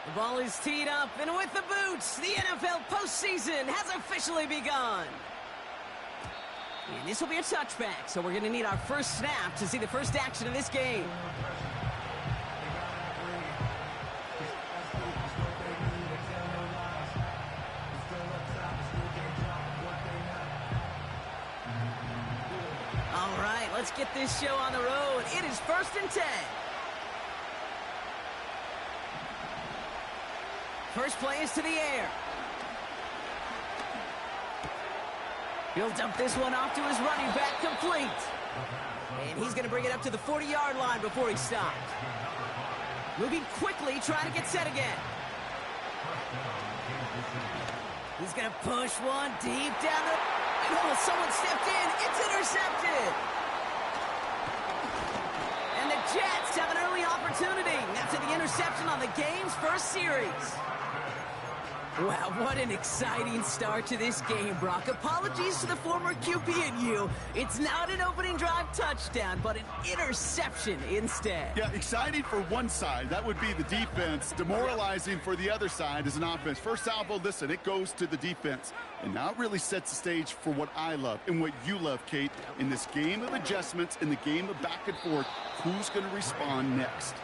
The ball is teed up, and with the boots, the NFL postseason has officially begun. And this will be a touchback, so we're going to need our first snap to see the first action of this game. All right, let's get this show on the road. It is 1st and 10. First play is to the air. He'll dump this one off to his running back, complete. And he's going to bring it up to the 40-yard line before he stops. Moving quickly, trying to get set again. He's going to push one deep down the... Oh, someone stepped in. It's intercepted. And the Jets have an early opportunity after the interception on the game's first series. Wow, what an exciting start to this game, Brock. Apologies to the former QB and you. It's not an opening drive touchdown, but an interception instead. Yeah, exciting for one side. That would be the defense. Demoralizing for the other side as an offense. First salvo, listen, it goes to the defense. And now it really sets the stage for what I love and what you love, Kate. In this game of adjustments, in the game of back and forth, who's going to respond next?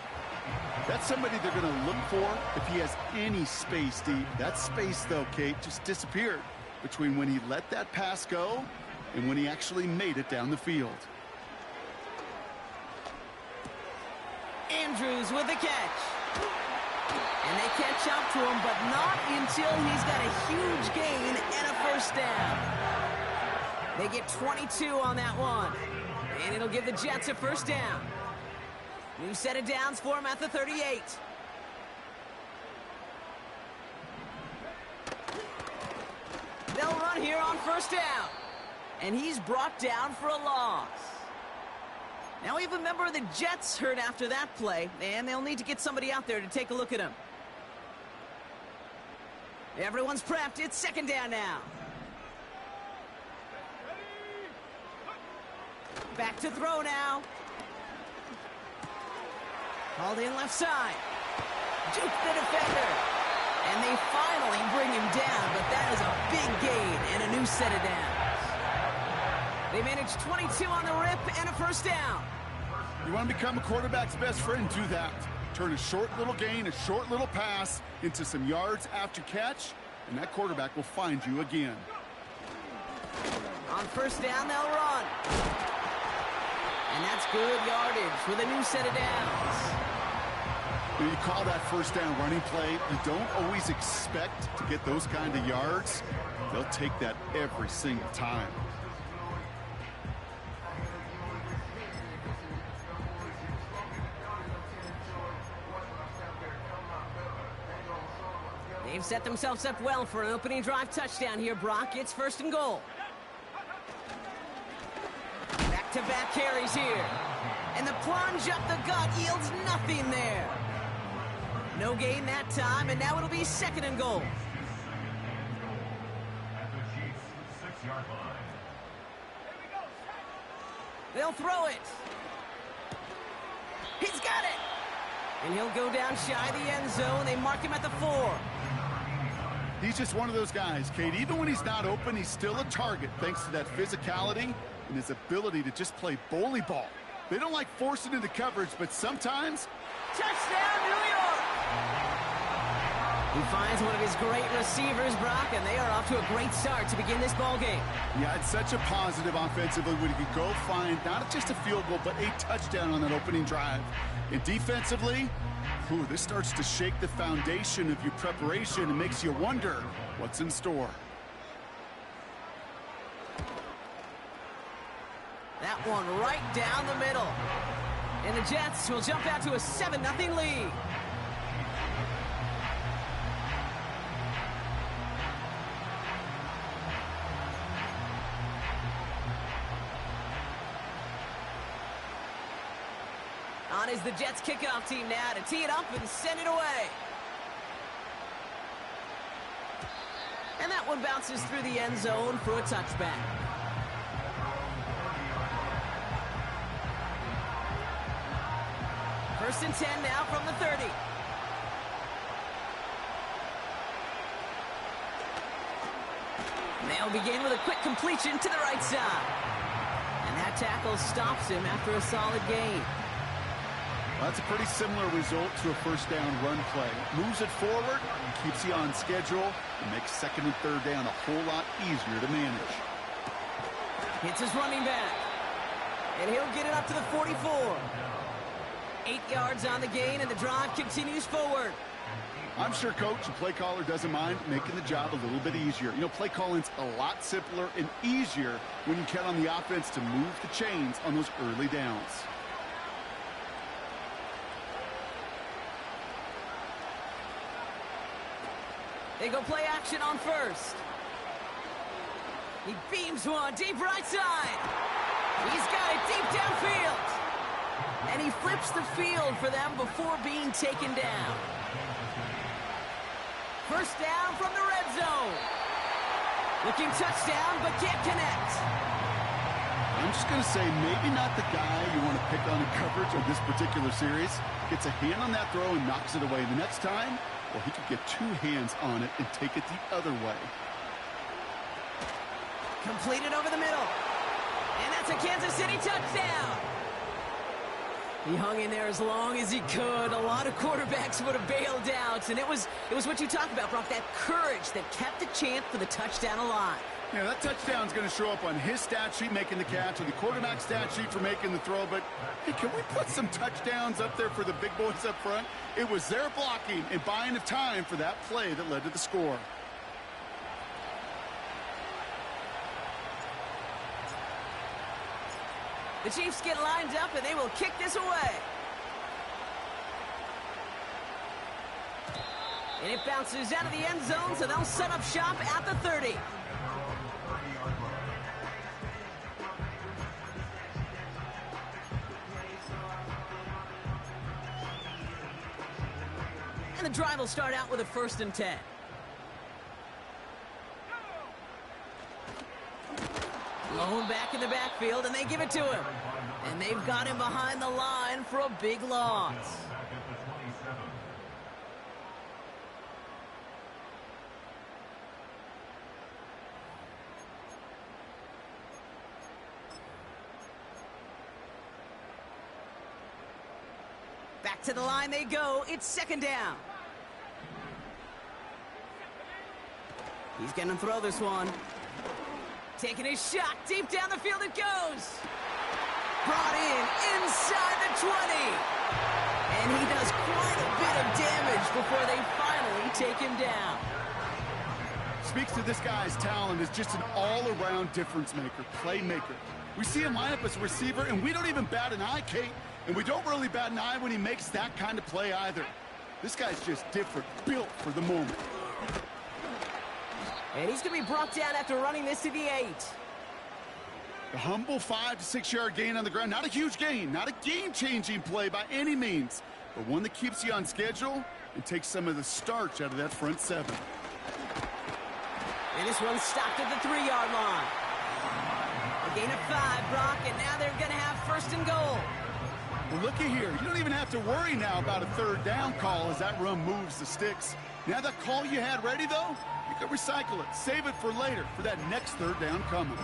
That's somebody they're going to look for if he has any space deep. That space, though, Kate, just disappeared between when he let that pass go and when he actually made it down the field. Andrews with the catch. And they catch up to him, but not until he's got a huge gain and a first down. They get 22 on that one. And it'll give the Jets a first down. New set of downs for him at the 38. They'll run here on first down. And he's brought down for a loss. Now we have a member of the Jets hurt after that play, and they'll need to get somebody out there to take a look at him. Everyone's prepped. It's second down now. Back to throw now. Called in left side. Juke the defender. And they finally bring him down, but that is a big gain and a new set of downs. They managed 22 on the rip and a first down. You want to become a quarterback's best friend? Do that. Turn a short little gain, a short little pass into some yards after catch, and that quarterback will find you again. On first down, they'll run. And that's good yardage with a new set of downs. When you call that first down running play, you don't always expect to get those kind of yards. They'll take that every single time. They've set themselves up well for an opening drive touchdown here, Brock. It's 1st and goal. Back-to-back carries here. And the plunge up the gut yields nothing there. No gain that time, and now it'll be 2nd and goal. They'll throw it. He's got it. And he'll go down shy of the end zone. They mark him at the 4. He's just one of those guys, Kate. Even when he's not open, he's still a target thanks to that physicality and his ability to just play bully ball. They don't like forcing into coverage, but sometimes... Touchdown, New York! He finds one of his great receivers, Brock, and they are off to a great start to begin this ball game. Yeah, it's such a positive offensively when you can go find not just a field goal, but a touchdown on that opening drive. And defensively, this starts to shake the foundation of your preparation and makes you wonder what's in store. That one right down the middle. And the Jets will jump out to a 7-0 lead. On is the Jets kickoff team now to tee it up and send it away. And that one bounces through the end zone for a touchback. First and 10 now from the 30. They'll begin with a quick completion to the right side. And that tackle stops him after a solid gain. Well, that's a pretty similar result to a first down run play. Moves it forward, keeps you on schedule, and makes second and third down a whole lot easier to manage. Hits his running back. And he'll get it up to the 44. 8 yards on the gain, and the drive continues forward. I'm sure coach and play caller doesn't mind making the job a little bit easier. You know, play calling's a lot simpler and easier when you count on the offense to move the chains on those early downs. They go play action on first. He beams one deep right side. He's got it deep downfield. And he flips the field for them before being taken down. First down from the red zone. Looking touchdown, but can't connect. I'm just going to say maybe not the guy you want to pick on in coverage of this particular series. Gets a hand on that throw and knocks it away. The next time, well, he could get 2 hands on it and take it the other way. Completed over the middle. And that's a Kansas City touchdown. He hung in there as long as he could. A lot of quarterbacks would have bailed out. And it was what you talk about, Brock, that courage that kept the chance for the touchdown alive. Yeah, that touchdown's going to show up on his stat sheet making the catch or the quarterback stat sheet for making the throw. But, hey, can we put some touchdowns up there for the big boys up front? It was their blocking and buying of time for that play that led to the score. The Chiefs get lined up, and they will kick this away. And it bounces out of the end zone, so they'll set up shop at the 30. And the drive will start out with a 1st and 10. Lone back in the backfield, and they give it to him. And they've got him behind the line for a big loss. Back to the line they go. It's 2nd down. He's going to throw this one. Taking his shot deep down the field it goes. Brought in inside the 20. And he does quite a bit of damage before they finally take him down. Speaks to this guy's talent as just an all-around difference maker, playmaker. We see him line up as a receiver, and we don't even bat an eye, Kate. And we don't really bat an eye when he makes that kind of play either. This guy's just different, built for the moment. And he's going to be brought down after running this to the 8. A humble 5 to 6 yard gain on the ground. Not a huge gain, not a game-changing play by any means, but one that keeps you on schedule and takes some of the starch out of that front 7. And this one's stopped at the 3-yard line. A gain of 5, Brock, and now they're going to have 1st and goal. Well, looky here. You don't even have to worry now about a 3rd down call as that run moves the sticks. Now that call you had ready, though, you can recycle it. Save it for later for that next 3rd down coming.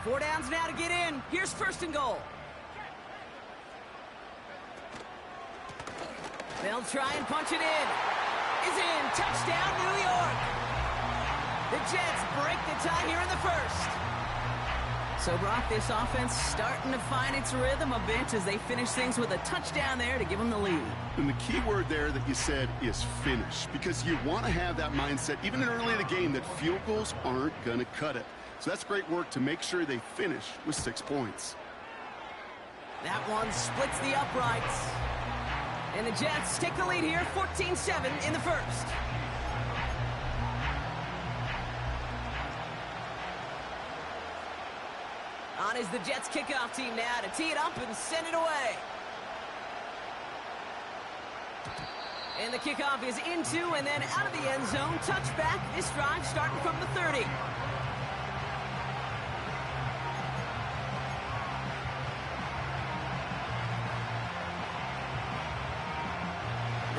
Four downs now to get in. Here's 1st and goal. They'll try and punch it in. Is in. Touchdown, New York. The Jets break the tie here in the 1st. So, Brock, this offense starting to find its rhythm a bit as they finish things with a touchdown there to give them the lead. And the key word there that you said is finish, because you want to have that mindset, even early in the game, that field goals aren't going to cut it. So that's great work to make sure they finish with 6 points. That one splits the uprights. And the Jets take the lead here, 14-7 in the 1st. On is the Jets kickoff team now to tee it up and send it away. And the kickoff is into and then out of the end zone. Touchback, this drive starting from the 30.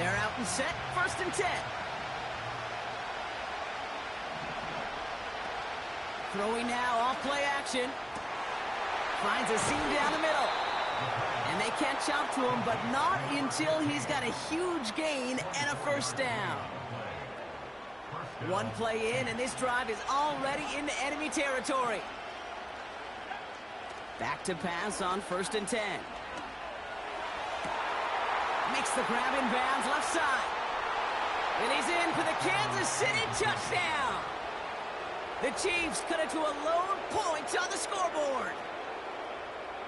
They're out and set, 1st and 10. Throwing now, off play action. Finds a seam down the middle. And they can't jump to him, but not until he's got a huge gain and a 1st down. One play in, and this drive is already into enemy territory. Back to pass on 1st and 10. Makes the grab in bounds, left side. And he's in for the Kansas City touchdown. The Chiefs cut it to a lone point on the scoreboard.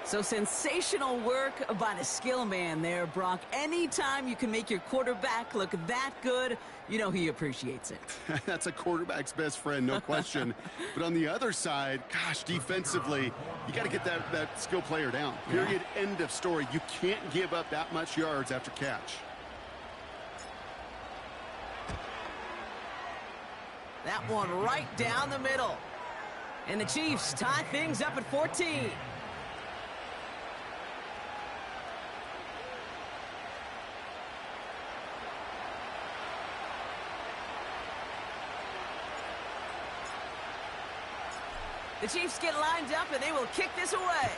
So sensational work by the skill man there, Brock. Anytime you can make your quarterback look that good, you know he appreciates it. That's a quarterback's best friend, no question. But on the other side, gosh, defensively, you got to get that skill player down. Period, end of story. You can't give up that much yards after catch. That one right down the middle. And the Chiefs tie things up at 14. The Chiefs get lined up, and they will kick this away.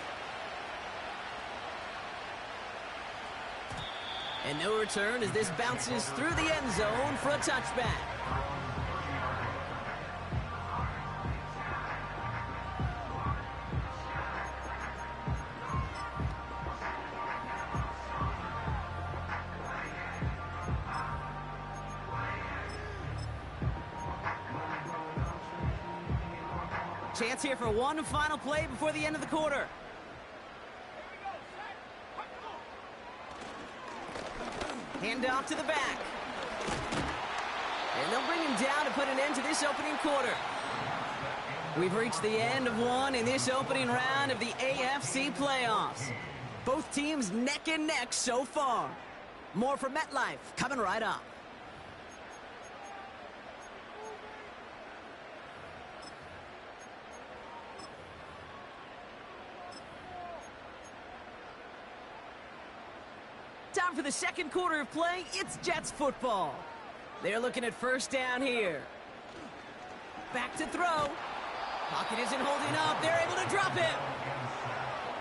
And no return as this bounces through the end zone for a touchback. Chance here for one final play before the end of the quarter. Hand off to the back. And they'll bring him down to put an end to this opening quarter. We've reached the end of one in this opening round of the AFC playoffs. Both teams neck and neck so far. More from MetLife coming right up. Time for the second quarter of play. It's Jets football. They're looking at 1st down here. Back to throw. Pocket isn't holding up. They're able to drop him.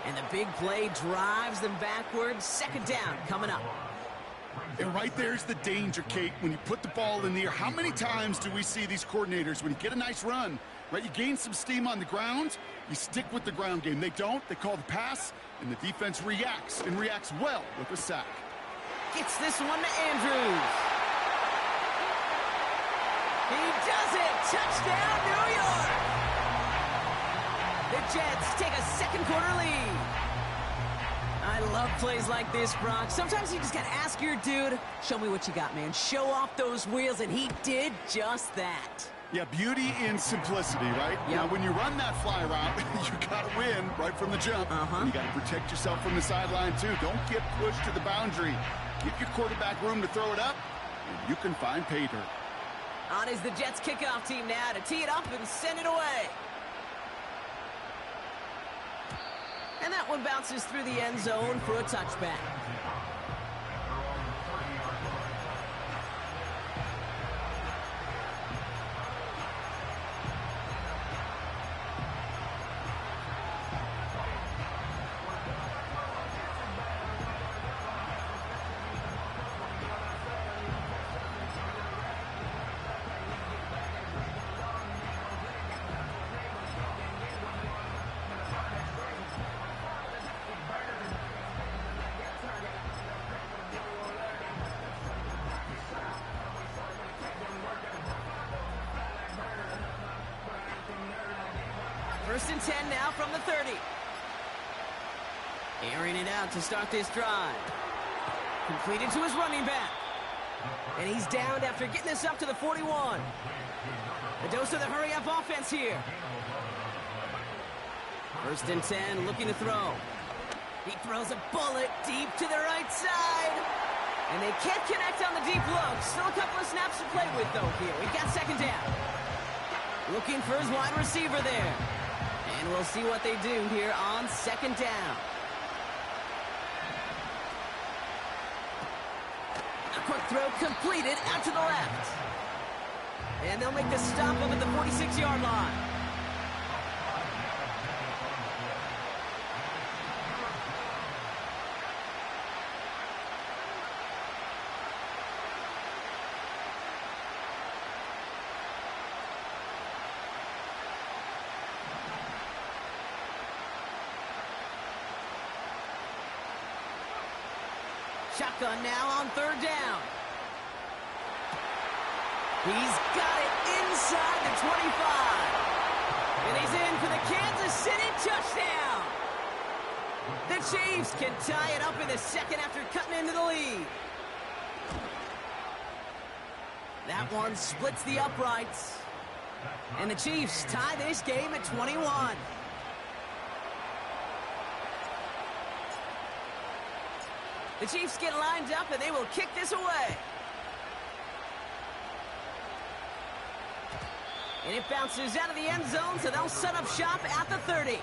And the big play drives them backwards. 2nd down coming up. And right there's the danger, Kate, when you put the ball in the air. How many times do we see these coordinators, when you get a nice run, right, you gain some steam on the ground, you stick with the ground game. They don't. They call the pass, and the defense reacts, and reacts well with a sack. Gets this one to Andrews. He does it! Touchdown, New York! The Jets take a second quarter lead. I love plays like this, Brock. Sometimes you just got to ask your dude, show me what you got, man. Show off those wheels, and he did just that. Yeah, beauty in simplicity, right? Yep. Now, when you run that fly route, you got to win right from the jump. You got to protect yourself from the sideline, too. Don't get pushed to the boundary. Give your quarterback room to throw it up, and you can find pay dirt. On is the Jets kickoff team now to tee it up and send it away. And that one bounces through the end zone for a touchback. First and 10 now from the 30. Airing it out to start this drive. Completed to his running back. And he's downed after getting this up to the 41. A dose of the hurry-up offense here. First and 10, looking to throw. He throws a bullet deep to the right side. And they can't connect on the deep look. Still a couple of snaps to play with, though, here. We've got 2nd down. Looking for his wide receiver there. And we'll see what they do here on 2nd down. A quick throw completed out to the left. And they'll make the stop up at the 46-yard line. Shotgun now on third down. He's got it inside the 25. And he's in for the Kansas City touchdown. The Chiefs can tie it up in the second after cutting into the lead. That one splits the uprights. And the Chiefs tie this game at 21. The Chiefs get lined up, and they will kick this away. And it bounces out of the end zone, so they'll set up shop at the 30.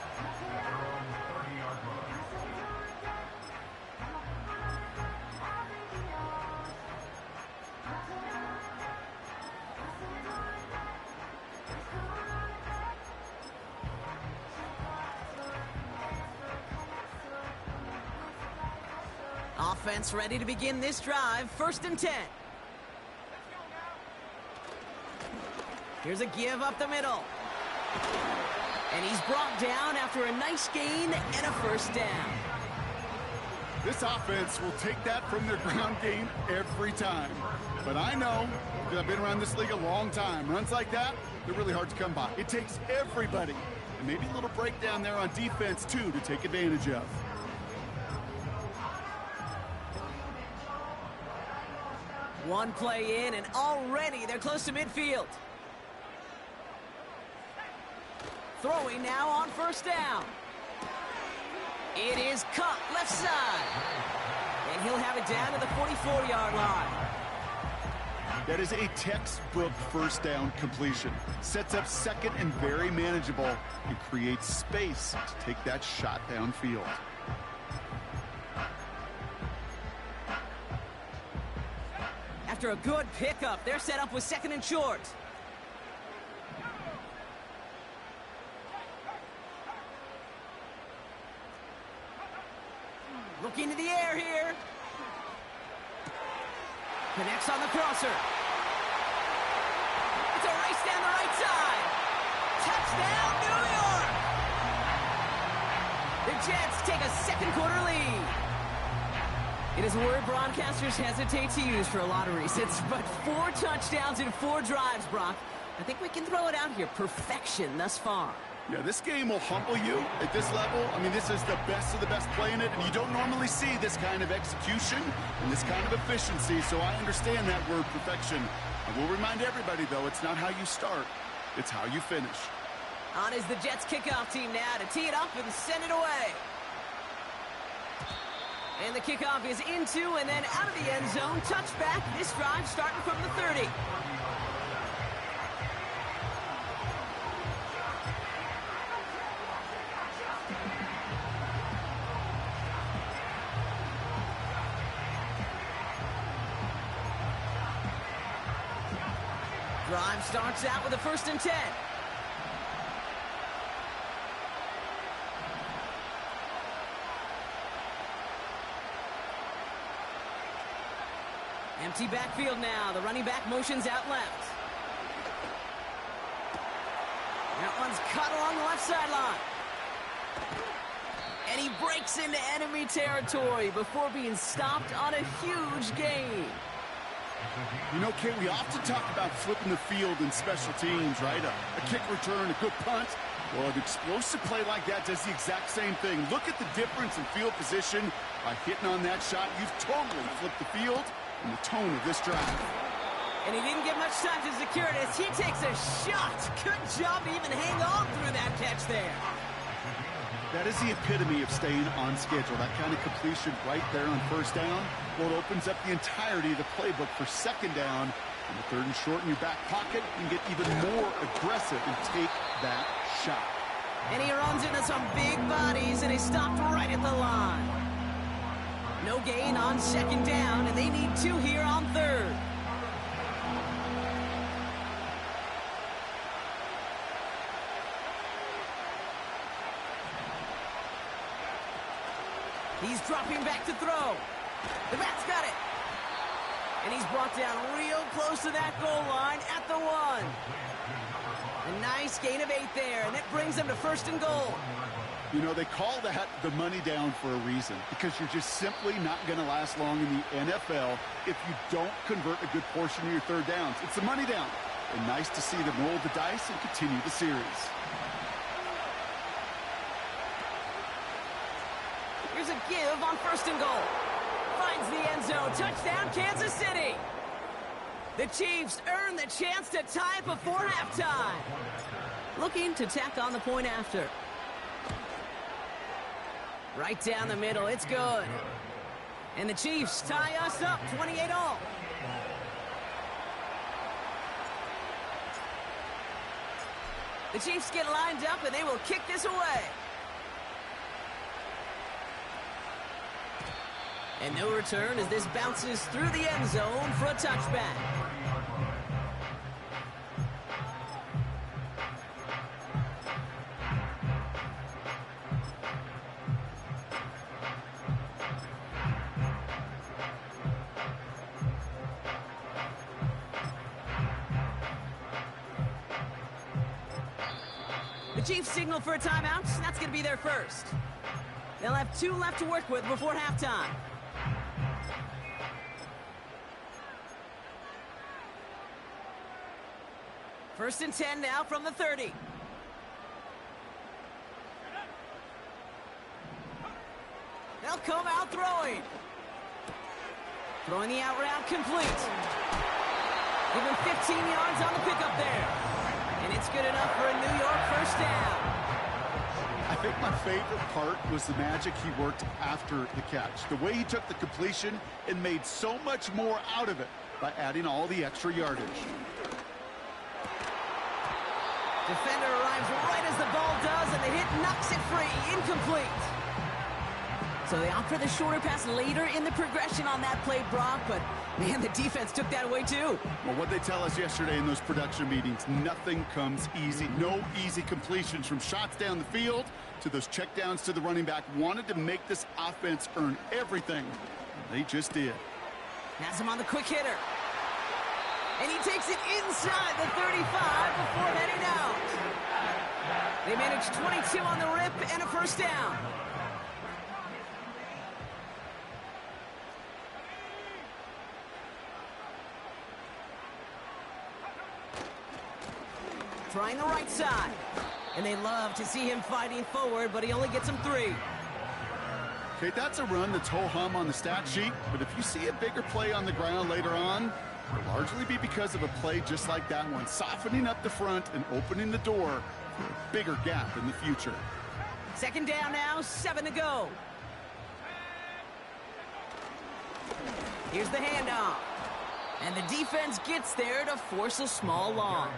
Offense ready to begin this drive. 1st and 10. Here's a give up the middle. And he's brought down after a nice gain and a 1st down. This offense will take that from their ground game every time. But I know, because I've been around this league a long time, runs like that, they're really hard to come by. It takes everybody. And maybe a little breakdown there on defense, too, to take advantage of. One play in, and already they're close to midfield. Throwing now on 1st down. It is caught left side. And he'll have it down to the 44-yard line. That is a textbook 1st down completion. Sets up second and very manageable and creates space to take that shot downfield. After a good pickup, they're set up with 2nd and short. Looking to the air here. Connects on the crosser. It's a race down the right side. Touchdown, New York! The Jets take a 2nd quarter lead. It is a word broadcasters hesitate to use for a lot of reasons, but 4 touchdowns in 4 drives, Brock. I think we can throw it out here. Perfection thus far. Yeah, this game will humble you at this level. I mean, this is the best of the best playing it, and you don't normally see this kind of execution and this kind of efficiency, so I understand that word perfection. I will remind everybody, though, it's not how you start, it's how you finish. On is the Jets kickoff team now to tee it up and send it away. And the kickoff is into and then out of the end zone. Touchback. This drive starting from the 30. Drive starts out with a 1st and 10. Empty backfield now. The running back motions out left. That one's cut along the left sideline. And he breaks into enemy territory before being stopped on a huge gain. You know, Kate, we often talk about flipping the field in special teams, right? A kick return, a good punt. Well, an explosive play like that does the exact same thing. Look at the difference in field position by hitting on that shot. You've totally flipped the field and the tone of this drive. And he didn't get much time to secure it as he takes a shot. Good job to even hang on through that catch there. That is the epitome of staying on schedule. That kind of completion right there on 1st down. Well, it opens up the entirety of the playbook for 2nd down. And the 3rd and short in your back pocket, you can get even more aggressive and take that shot. And he runs into some big bodies, and he's stopped right at the line. No gain on second down, and they need 2 here on third. He's dropping back to throw. The bat's got it. And he's brought down real close to that goal line at the 1. A nice gain of 8 there, and it brings them to 1st and goal. You know, they call that the money down for a reason, because you're just simply not going to last long in the NFL if you don't convert a good portion of your third downs. It's the money down. And nice to see them roll the dice and continue the series. Here's a give on 1st and goal. Finds the end zone. Touchdown, Kansas City. The Chiefs earn the chance to tie before halftime. Looking to tack on the point after. Right down the middle. It's good. And the Chiefs tie us up 28-all. The Chiefs get lined up, and they will kick this away. And no return as this bounces through the end zone for a touchback. The Chiefs signal for a timeout. That's going to be their first. They'll have 2 left to work with before halftime. First and 10 now from the 30. They'll come out throwing. Throwing the out route complete. Give him 15 yards on the pickup there. And it's good enough for a New York first down. I think my favorite part was the magic he worked after the catch. The way he took the completion and made so much more out of it by adding all the extra yardage. Defender arrives right as the ball does, and the hit knocks it free. Incomplete. So they opt for the shorter pass later in the progression on that play, Brock, but, man, the defense took that away too. Well, what they tell us yesterday in those production meetings, nothing comes easy. No easy completions from shots down the field to those checkdowns to the running back. Wanted to make this offense earn everything. They just did. Has him on the quick hitter. And he takes it inside the 35 before heading out. They manage 22 on the rip and a first down. Trying the right side. And they love to see him fighting forward, but he only gets him 3. Okay, that's a run that's ho-hum on the stat sheet, but if you see a bigger play on the ground later on, it'll largely be because of a play just like that one, softening up the front and opening the door for a bigger gap in the future. Second down now, 7 to go. Here's the handoff. And the defense gets there to force a small loss.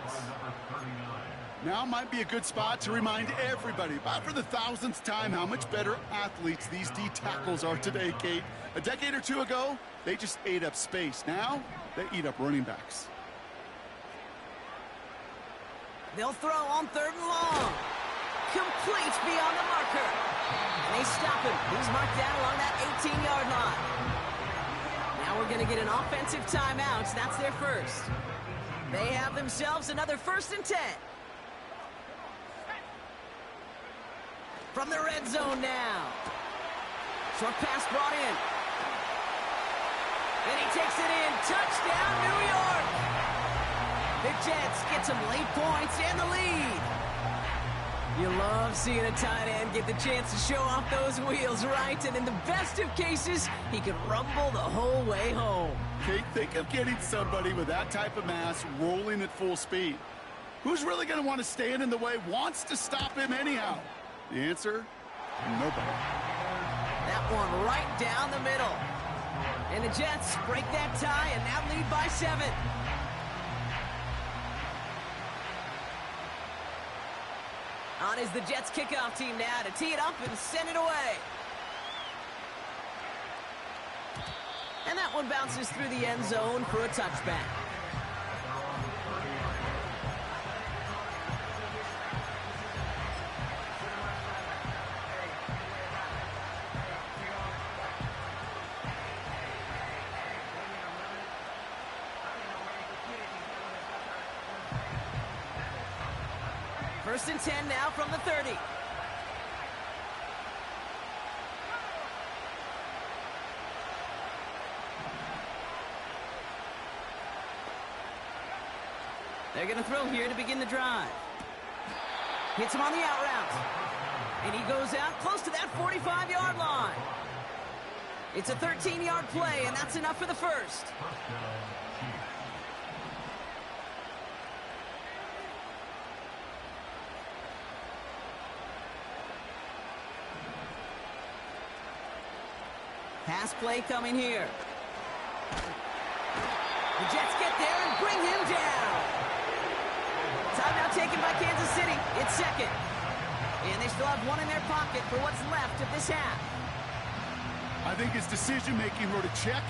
Now might be a good spot to remind everybody, about for the 1000th time, how much better athletes these D tackles are today, Kate. A decade or 2 ago, they just ate up space. Now, they eat up running backs. They'll throw on 3rd and long. Complete beyond the marker. And they stop him. He's marked down along that 18-yard line. Now we're going to get an offensive timeout. That's their first. They have themselves another 1st and 10. From the red zone now. Short pass brought in. Then he takes it in. Touchdown, New York. The Jets get some late points and the lead. You love seeing a tight end get the chance to show off those wheels, right? And in the best of cases, he can rumble the whole way home. Kate, think of getting somebody with that type of mass rolling at full speed. Who's really going to want to stand in the way, wants to stop him anyhow? The answer? Nobody. That one right down the middle. And the Jets break that tie and now lead by 7. On is the Jets kickoff team now to tee it up and send it away. And that one bounces through the end zone for a touchback. First and 10 now from the 30. They're going to throw here to begin the drive. Hits him on the out route. And he goes out close to that 45-yard line. It's a 13-yard play, and that's enough for the first. Pass play coming here. The Jets get there and bring him down. Timeout taken by Kansas City. It's second. And they still have one in their pocket for what's left of this half. I think his decision-making wrote a check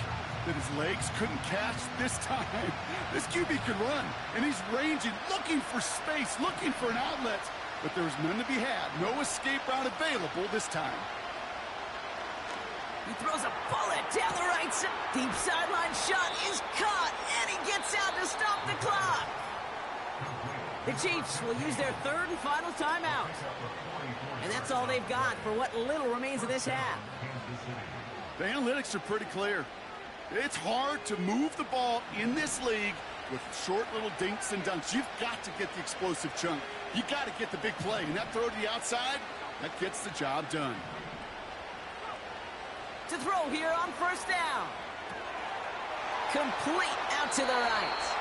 that his legs couldn't catch this time. This QB could run, and he's ranging, looking for space, looking for an outlet. But there's none to be had. No escape route available this time. He throws a bullet down the right side. Deep sideline shot is caught, and he gets out to stop the clock. The Chiefs will use their third and final timeout. And that's all they've got for what little remains of this half. The analytics are pretty clear. It's hard to move the ball in this league with short little dinks and dunks. You've got to get the explosive chunk. You've got to get the big play. And that throw to the outside, that gets the job done. To throw here on first down. Complete out to the right.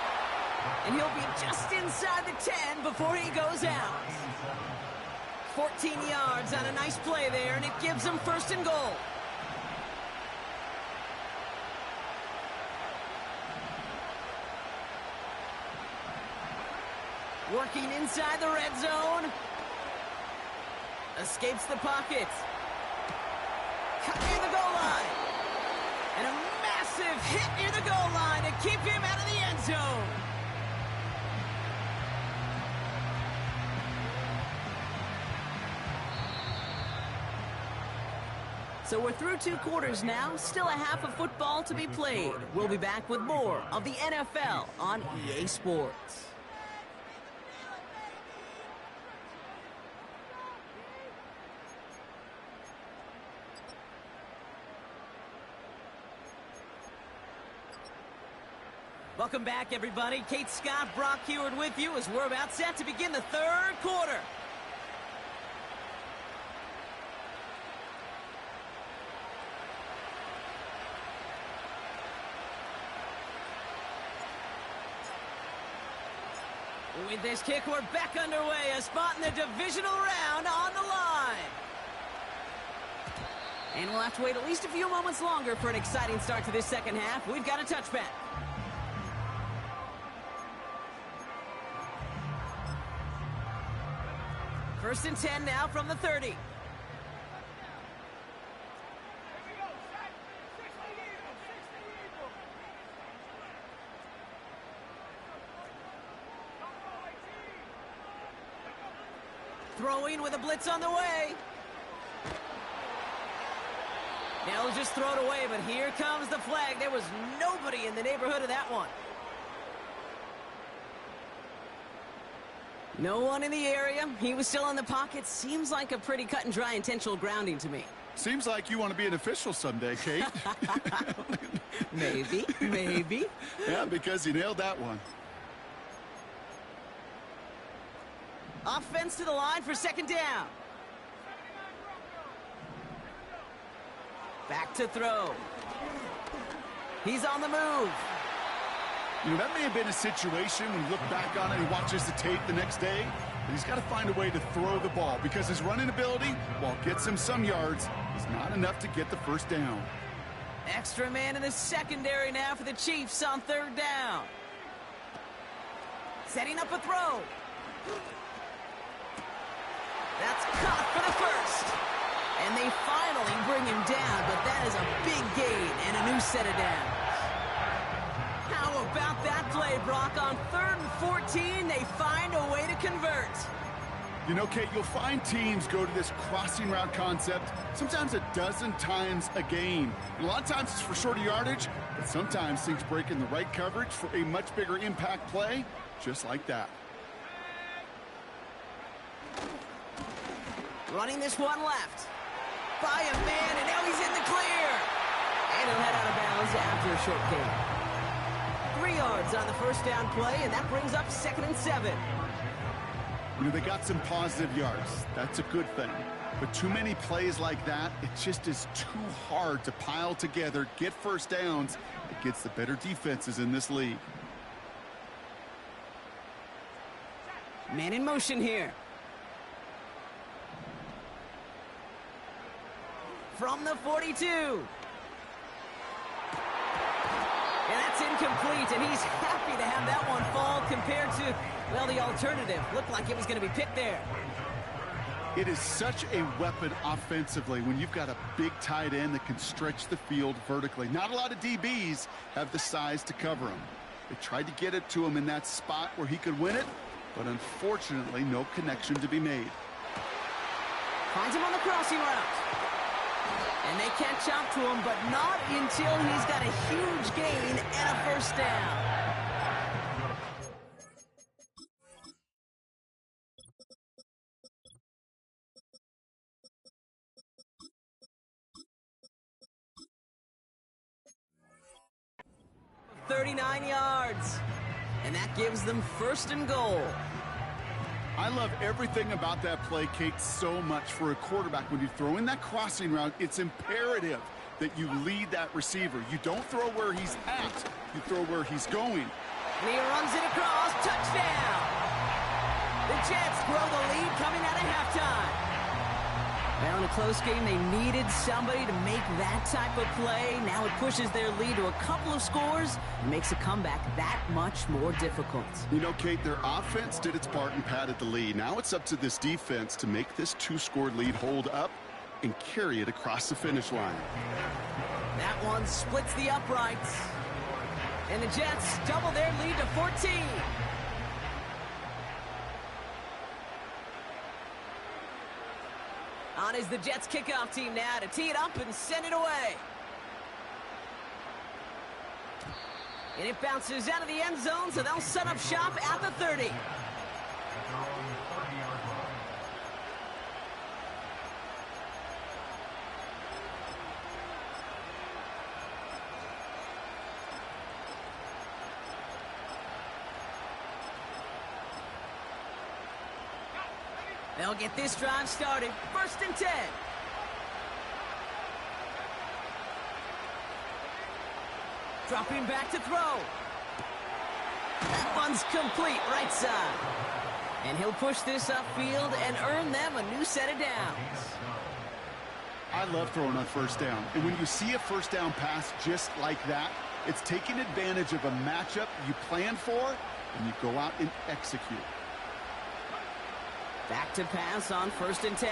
And he'll be just inside the 10 before he goes out. 14 yards on a nice play there, and it gives him first and goal. Working inside the red zone. Escapes the pocket. Cut near the goal line. And a massive hit near the goal line to keep him out of the end zone. So we're through 2 quarters now. Still a half of football to be played. We'll be back with more of the NFL on EA Sports. Welcome back, everybody. Kate Scott, Brock Heward with you as we're about set to begin the third quarter. With this kick, we're back underway. A spot in the divisional round on the line. And we'll have to wait at least a few moments longer for an exciting start to this second half. We've got a touchback. First and 10 now from the 30. Throwing with a blitz on the way. Now he'll just throw it away, but here comes the flag. There was nobody in the neighborhood of that one. No one in the area. He was still in the pocket. Seems like a pretty cut and dry intentional grounding to me. Seems like you want to be an official someday, Kate. Maybe, maybe. Yeah, because you nailed that one. Offense to the line for second down. Back to throw. He's on the move. You know, that may have been a situation when you look back on it and watches the tape the next day, but he's got to find a way to throw the ball because his running ability, while it gets him some yards, is not enough to get the first down. Extra man in the secondary now for the Chiefs on third down. Setting up a throw. That's caught for the first. And they finally bring him down, but that is a big gain and a new set of downs. How about that play, Brock? On 3rd and 14, they find a way to convert. You know, Kate, you'll find teams go to this crossing route concept sometimes a dozen times a game. And a lot of times it's for shorter yardage, but sometimes things break in the right coverage for a much bigger impact play, just like that. Running this one left. By a man, and now he's in the clear. And he'll head out of bounds after a short gain. 3 yards on the first down play, and that brings up 2nd and 7. You know, they got some positive yards. That's a good thing. But too many plays like that, it just is too hard to pile together, get first downs against the better defenses in this league. Man in motion here. From the 42. And that's incomplete, and he's happy to have that one fall compared to, well, the alternative. Looked like it was going to be picked there. It is such a weapon offensively when you've got a big tight end that can stretch the field vertically. Not a lot of DBs have the size to cover him. They tried to get it to him in that spot where he could win it, but unfortunately, no connection to be made. Finds him on the crossing route. And they catch up to him, but not until he's got a huge gain and a first down. .39 yards. And that gives them 1st and goal. I love everything about that play, Kate, so much for a quarterback. When you throw in that crossing route, it's imperative that you lead that receiver. You don't throw where he's at, you throw where he's going. And he runs it across, touchdown! The Jets grow the lead coming out of halftime. Well, in a close game, they needed somebody to make that type of play. Now it pushes their lead to a couple of scores and makes a comeback that much more difficult. You know, Kate, their offense did its part and padded the lead. Now it's up to this defense to make this 2-score lead hold up and carry it across the finish line. That one splits the uprights. And the Jets double their lead to 14. On is the Jets kickoff team now to tee it up and send it away. And it bounces out of the end zone, so they'll set up shop at the 30. They'll get this drive started. 1st and 10. Dropping back to throw. That one's complete, right side. And he'll push this upfield and earn them a new set of downs. I love throwing on 1st down. And when you see a 1st down pass just like that, it's taking advantage of a matchup you plan for, and you go out and execute. Back to pass on 1st and 10.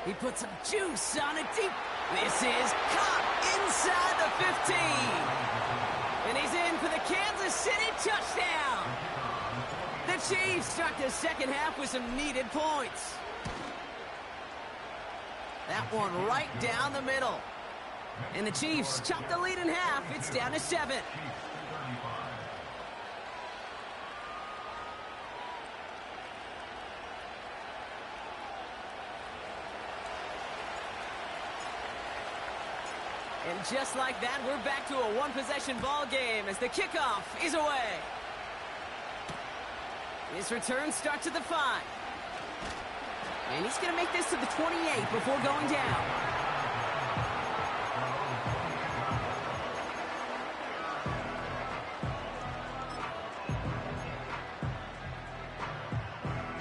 He puts some juice on it deep. This is caught inside the 15. And he's in for the Kansas City touchdown. The Chiefs start the second half with some needed points. That one right down the middle. And the Chiefs chop the lead in half. It's down to 7. And just like that, we're back to a one-possession ball game as the kickoff is away. His return starts at the 5. And he's going to make this to the 28 before going down.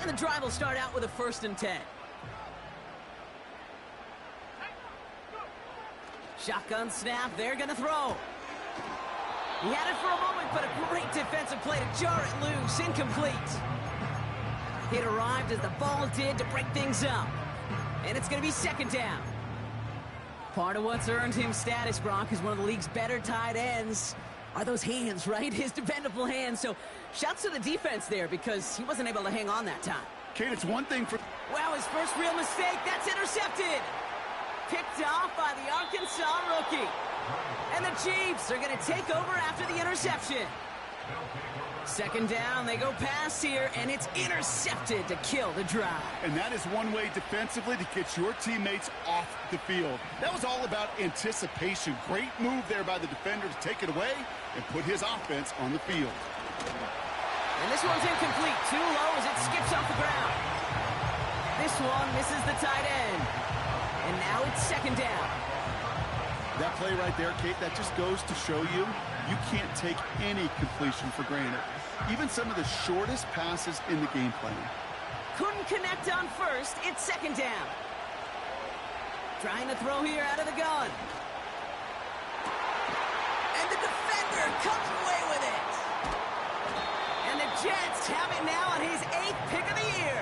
And the drive will start out with a 1st and 10. Shotgun snap, they're going to throw. He had it for a moment, but a great defensive play to jar it loose. Incomplete. It arrived as the ball did to break things up. And it's going to be 2nd down. Part of what's earned him status, Brock, is one of the league's better tight ends. Are those hands, right? His dependable hands. So shouts to the defense there because he wasn't able to hang on that time. Kate, it's one thing for... Wow, his first real mistake. That's intercepted. Picked off by the Arkansas rookie. And the Chiefs are going to take over after the interception. Second down, they go pass here, and it's intercepted to kill the drive. And that is one way defensively to get your teammates off the field. That was all about anticipation. Great move there by the defender to take it away and put his offense on the field. And this one's incomplete. Too low as it skips off the ground. This one misses the tight end. And now it's second down. That play right there, Kate, that just goes to show you can't take any completion for granted. Even some of the shortest passes in the game plan. Couldn't connect on first. It's second down. Trying to throw here out of the gun. And the defender comes away with it. And the Jets have it now on his 8th pick of the year.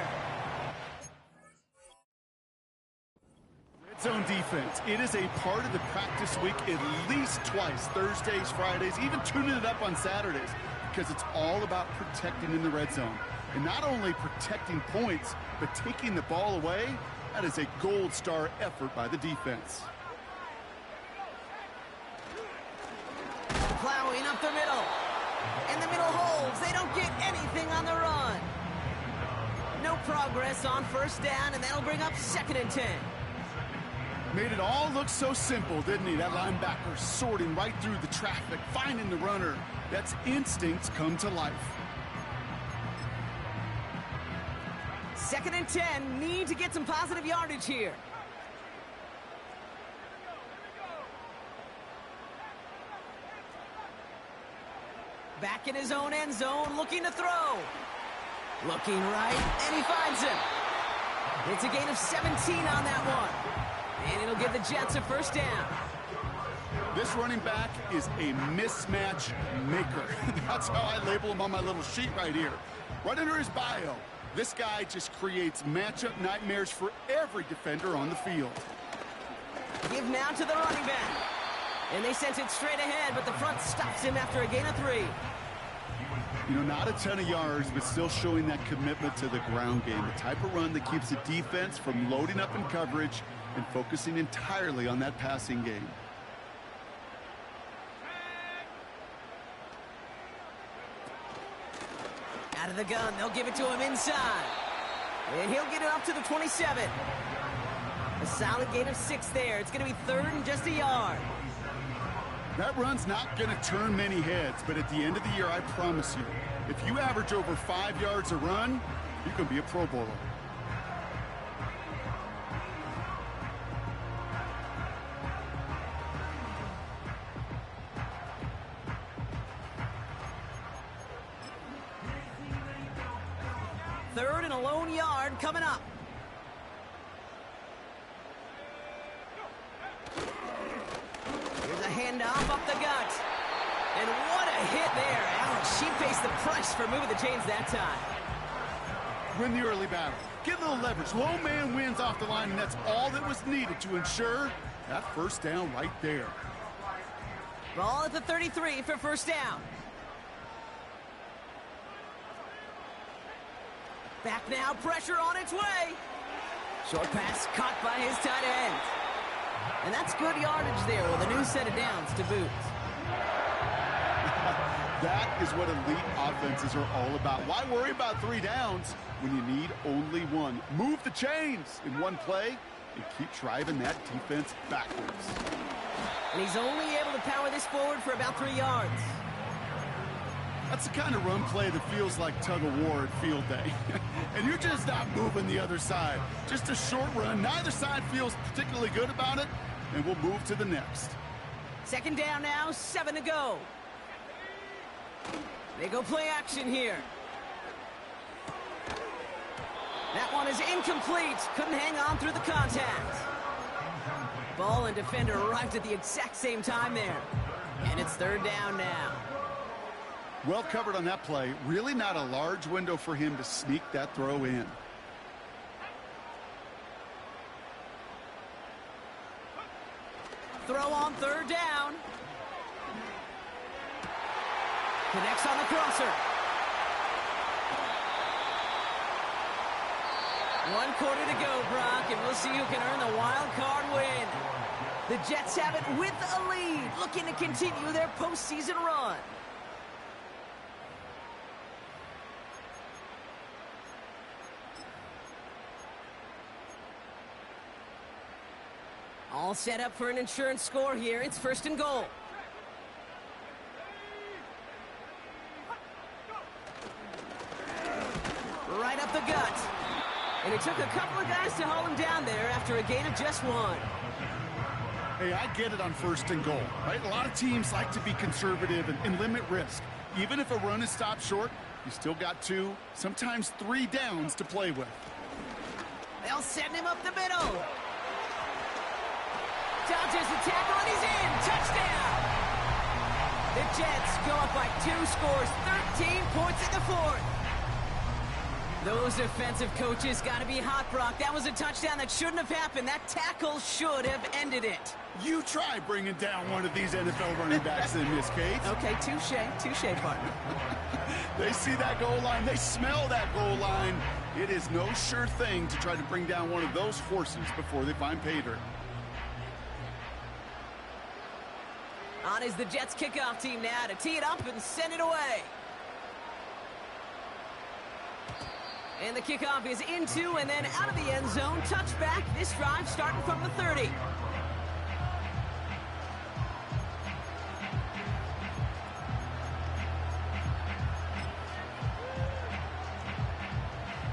Zone defense. It is a part of the practice week at least twice, Thursdays, Fridays, even tuning it up on Saturdays, because it's all about protecting in the red zone. And not only protecting points, but taking the ball away. That is a gold star effort by the defense. Plowing up the middle. And the middle holds. They don't get anything on the run. No progress on first down, and that'll bring up 2nd and 10. Made it all look so simple, didn't he? That linebacker sorting right through the traffic, finding the runner. That's instincts come to life. 2nd and 10, need to get some positive yardage here. Back in his own end zone, looking to throw. Looking right, and he finds him. It's a gain of 17 on that one. And it'll give the Jets a first down. This running back is a mismatch maker. That's how I label him on my little sheet right here. Right under his bio, this guy just creates matchup nightmares for every defender on the field. Give now to the running back. And they sent it straight ahead, but the front stops him after a gain of 3. You know, not a ton of yards, but still showing that commitment to the ground game. The type of run that keeps the defense from loading up in coverage and focusing entirely on that passing game. Out of the gun, they'll give it to him inside. And he'll get it up to the 27. A solid gain of 6 there. It's going to be 3rd and just a yard. That run's not going to turn many heads, but at the end of the year, I promise you, if you average over 5 yards a run, you can be a Pro Bowler. Third and a lone yard coming up. Here's a handoff up the gut. And what a hit there. Ouch, she pays the price for moving the chains that time. Win the early battle. Get a little leverage. Low man wins off the line, and that's all that was needed to ensure that first down right there. Ball at the 33 for first down. Back now, pressure on its way. Short pass caught by his tight end. And that's good yardage there with a new set of downs to boot. That is what elite offenses are all about. Why worry about 3 downs when you need only 1? Move the chains in one play and keep driving that defense backwards. And he's only able to power this forward for about 3 yards. That's the kind of run play that feels like tug-of-war at field day. And you're just not moving the other side. Just a short run. Neither side feels particularly good about it, and we'll move to the next. Second down now, 7 to go. They go play action here. That one is incomplete. Couldn't hang on through the contact. Ball and defender arrived at the exact same time there. And it's third down now. Well covered on that play. Really not a large window for him to sneak that throw in. throw on third down. Connects on the crosser. 1 quarter to go, Brock, and we'll see who can earn the wild card win. The Jets have it with a lead, looking to continue their postseason run. All set up for an insurance score here. It's 1st and goal. Right up the gut. And it took a couple of guys to hold him down there after a gain of just 1. Hey, I get it on 1st and goal, right? A lot of teams like to be conservative and limit risk. Even if a run is stopped short, you still got 2, sometimes 3 downs to play with. They'll send him up the middle. Dodges the tackle, and he's in. Touchdown! The Jets go up by 2 scores, 13 points in the 4th. Those defensive coaches got to be hot, Brock. That was a touchdown that shouldn't have happened. That tackle should have ended it. You try bringing down one of these NFL running backs in this case. Okay, touche, partner. They see that goal line. They smell that goal line. It is no sure thing to try to bring down one of those horses before they find pay dirt. On is the Jets kickoff team now to tee it up and send it away. And the kickoff is into and then out of the end zone. Touchback. This drive starting from the 30.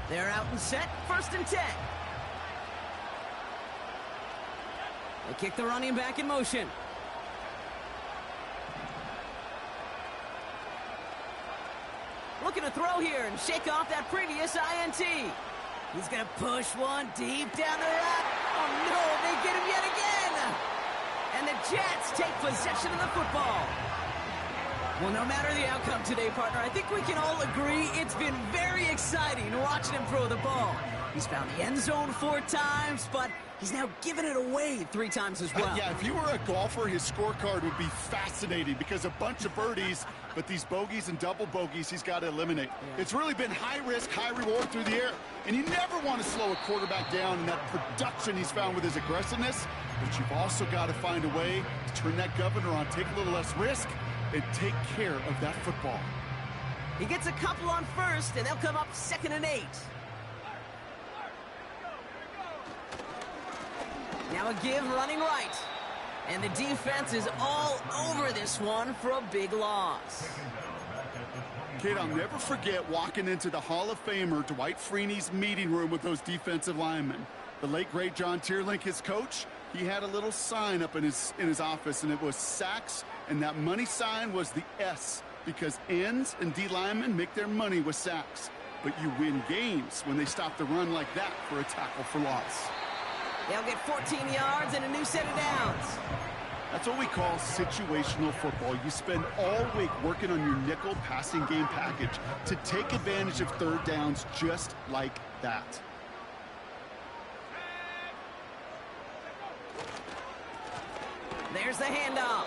They're out and set. 1st and 10. They kick the running back in motion. Looking to throw here and shake off that previous INT. He's going to push one deep down the route. Oh, no, they get him yet again. And the Jets take possession of the football. Well, no matter the outcome today, partner, I think we can all agree it's been very exciting watching him throw the ball. He's found the end zone 4 times, but he's now given it away 3 times as well. Yeah, if you were a golfer, his scorecard would be fascinating because a bunch of birdies, but these bogeys and double bogeys he's got to eliminate. Yeah. It's really been high risk, high reward through the air, and you never want to slow a quarterback down in that production he's found with his aggressiveness, but you've also got to find a way to turn that governor on, take a little less risk, and take care of that football. He gets a couple on 1st, and they'll come up 2nd and 8. Now a give running right. And the defense is all over this one for a big loss. Kate, I'll never forget walking into the Hall of Famer Dwight Freeney's meeting room with those defensive linemen. The late, great John Tierlink, his coach, he had a little sign up in his office, and it was sacks, and that money sign was the S, because ends and D linemen make their money with sacks. But you win games when they stop the run like that for a tackle for loss. They'll get 14 yards and a new set of downs. That's what we call situational football. You spend all week working on your nickel passing game package to take advantage of 3rd downs just like that. There's the handoff.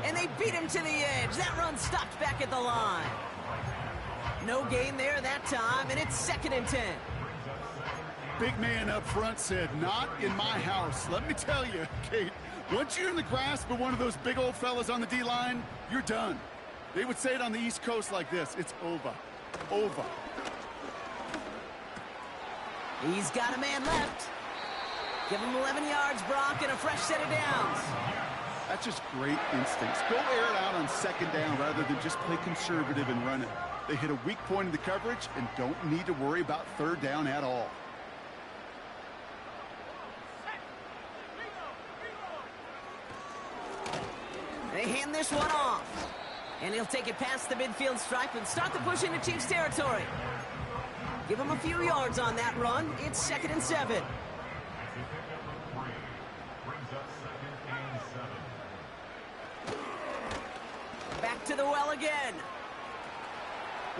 And they beat him to the edge. That run stopped back at the line. No gain there that time, and it's 2nd and 10. Big man up front said, not in my house. Let me tell you, Kate, once you're in the grasp of one of those big old fellas on the D-line, you're done. They would say it on the East Coast like this, it's over. Over. He's got a man left. Give him 11 yards, Brock, and a fresh set of downs. That's just great instincts. Go air it out on 2nd down rather than just play conservative and run it. They hit a weak point in the coverage and don't need to worry about 3rd down at all. They hand this one off. And he'll take it past the midfield stripe and start the push into Chiefs territory. Give him a few yards on that run. It's 2nd and 7. Back to the well again.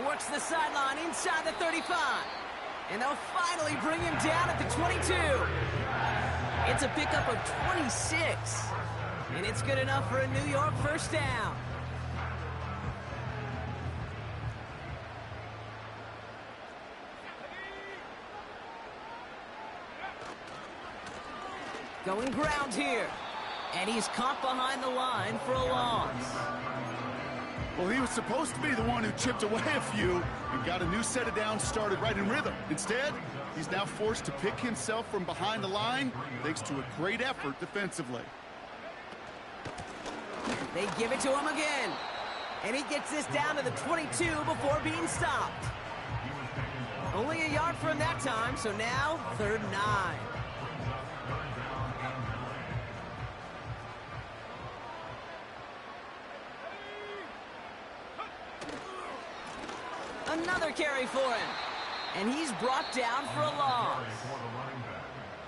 Works the sideline inside the 35. And they'll finally bring him down at the 22. It's a pickup of 26. And it's good enough for a New York first down. Going ground here. And he's caught behind the line for a loss. Well, he was supposed to be the one who chipped away a few and got a new set of downs started right in rhythm. Instead, he's now forced to pick himself from behind the line thanks to a great effort defensively. They give it to him again. And he gets this down to the 22 before being stopped. Only a yard for him that time, so now 3rd and 9. Another carry for him. And he's brought down for a loss.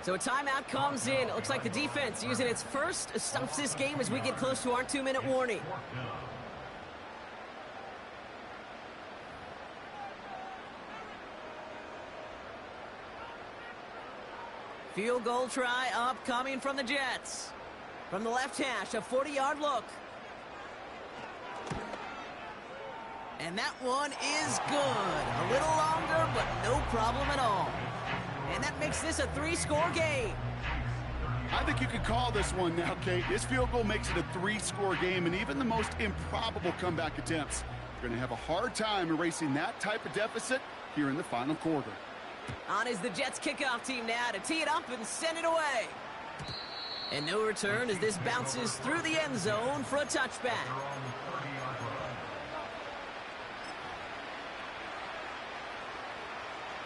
So a timeout comes in. It looks like the defense using its first stops this game as we get close to our 2-minute warning. Field goal try upcoming from the Jets. From the left hash, a 40-yard look. And that one is good. A little longer, but no problem at all. And that makes this a 3-score game. I think you could call this one now, Kate. This field goal makes it a 3-score game, and even the most improbable comeback attempts are going to have a hard time erasing that type of deficit here in the final quarter. On is the Jets kickoff team now to tee it up and send it away. And no return as this bounces through the end zone for a touchback.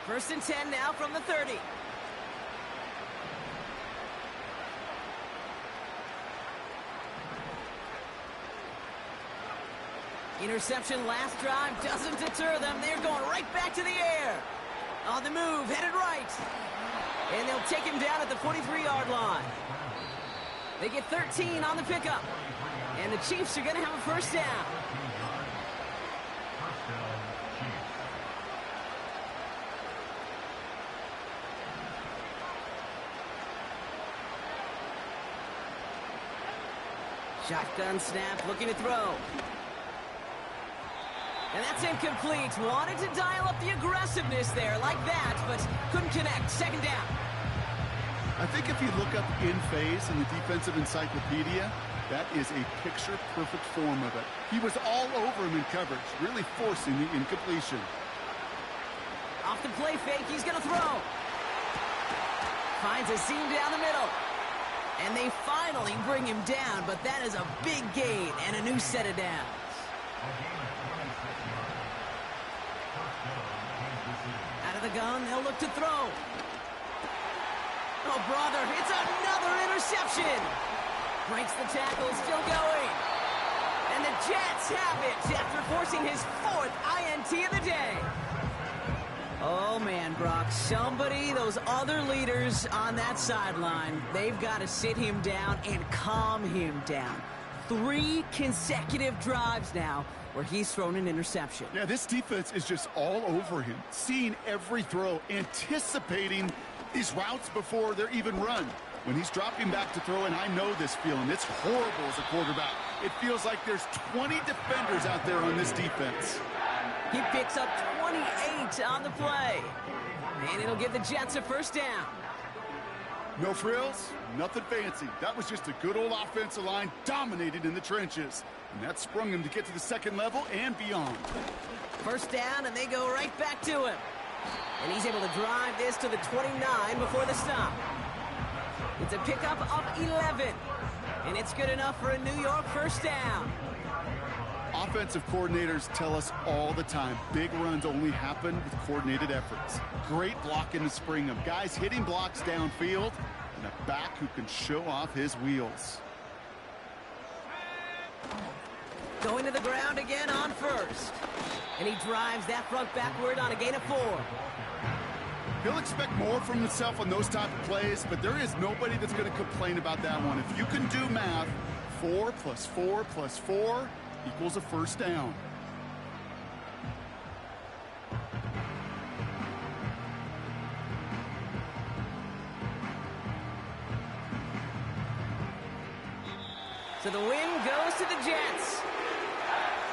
First and 10 now from the 30. Interception last drive doesn't deter them. They're going right back to the air. On the move, headed right. And they'll take him down at the 43-yard line. They get 13 on the pickup. And the Chiefs are going to have a first down. Shotgun snap, looking to throw. And that's incomplete. Wanted to dial up the aggressiveness there like that, but couldn't connect. Second down. I think if you look up in phase in the defensive encyclopedia, that is a picture-perfect form of it. He was all over him in coverage, really forcing the incompletion. Off the play fake, he's going to throw. Finds a seam down the middle. And they finally bring him down, but that is a big gain and a new set of downs. Out of the gun, they'll look to throw. Oh, brother, it's another interception. Breaks the tackle, still going. And the Jets have it after forcing his 4th INT of the day. Oh, man, Brock, those other leaders on that sideline, they've got to sit him down and calm him down. 3 consecutive drives now where he's thrown an interception. Yeah, this defense is just all over him, seeing every throw, anticipating these routes before they're even run. When he's dropping back to throw, and I know this feeling, it's horrible as a quarterback. It feels like there's 20 defenders out there on this defense. He picks up 28 on the play. And it'll give the Jets a first down. No frills, nothing fancy. That was just a good old offensive line dominated in the trenches. And that sprung him to get to the second level and beyond. First down, and they go right back to him. And he's able to drive this to the 29 before the stop. It's a pickup of 11. And it's good enough for a New York first down. Offensive coordinators tell us all the time, big runs only happen with coordinated efforts. Great blocking to spring them. Guys hitting blocks downfield, and a back who can show off his wheels. Going to the ground again on first. And he drives that front backward on a gain of 4. He'll expect more from himself on those type of plays, but there is nobody that's going to complain about that one. If you can do math, 4 plus 4 plus 4 equals a first down. So the win goes to the Jets.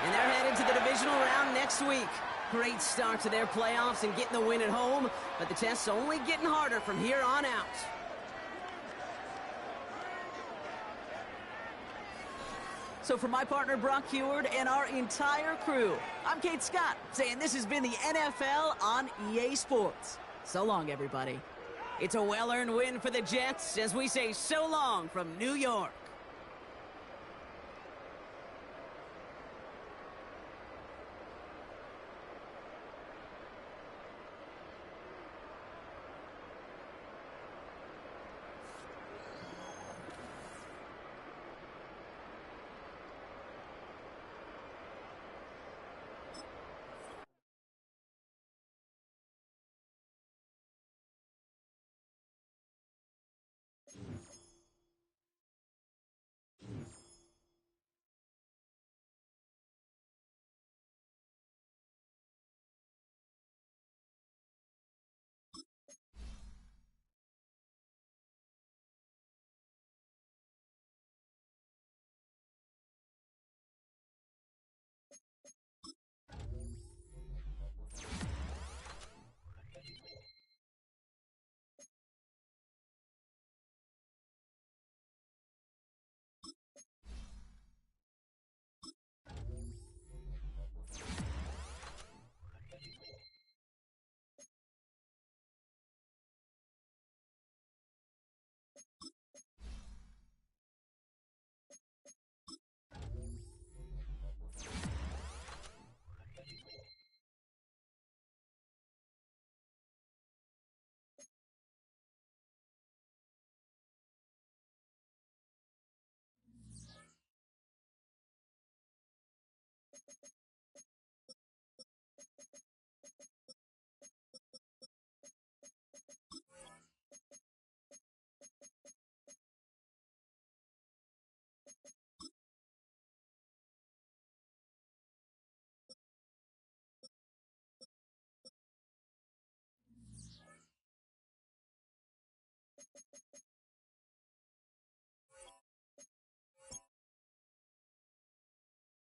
And they're headed to the divisional round next week. Great start to their playoffs and getting the win at home, but the test's only getting harder from here on out. So for my partner Brock Heward and our entire crew, I'm Kate Scott, saying this has been the NFL on EA Sports. So long, everybody. It's a well-earned win for the Jets as we say so long from New York.